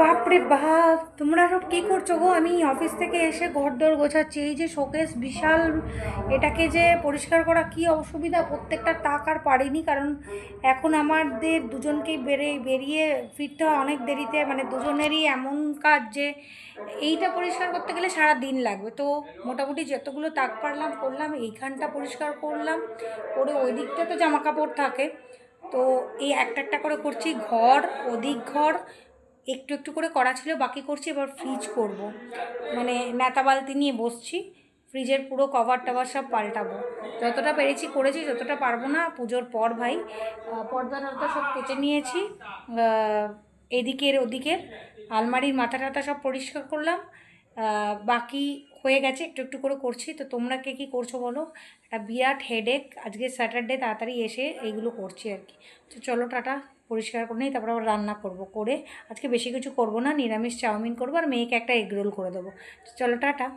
বাপরে বাপ, তোমরা সব কী করছো গো? আমি অফিস থেকে এসে ঘরদোর গোছাচ্ছি। এই যে শোকেস বিশাল, এটাকে যে পরিষ্কার করা কি অসুবিধা, প্রত্যেকটা তাক আর পারিনি, কারণ এখন আমাদের দুজনকেই বেরিয়ে ফিরতে হয় অনেক দেরিতে, মানে দুজনেরই এমন কাজ যে এইটা পরিষ্কার করতে গেলে সারা দিন লাগবে। তো মোটামুটি যতগুলো তাক পারলাম করলাম, এইখানটা পরিষ্কার করলাম, করে ওই দিকটা তো জামা কাপড় থাকে। তো এই একটা একটা করে করছি, ঘর, ওদিক ঘর একটু একটু করে করা ছিল, বাকি করছি। এবার ফ্রিজ করব, মানে ন্যাতা বালতি নিয়ে বসছি, ফ্রিজের পুরো কভার টভার সব পাল্টাবো। যতটা পেরেছি করেছি, যতটা পারবো না পুজোর পর ভাই। পর্দা টর্দা সব কেচে নিয়েছি, এদিকের ওদিকের আলমারির মাথা টাথা সব পরিষ্কার করলাম। বাকি হয়ে গেছে, একটু একটু করে করছি। তো তোমরা কে কী করছো বলো? একটা বিরাট হেডেক, আজকে স্যাটারডে, তাড়াতাড়ি এসে এইগুলো করছি আর কি। তো চলো টাটা, পরিষ্কার করে নিই, তারপর আবার রান্না করব। করে আজকে বেশি কিছু করব না, নিরামিষ চাউমিন করবো আর মেয়েকে একটা এগ রোল করে দেবো। চলো টাটা।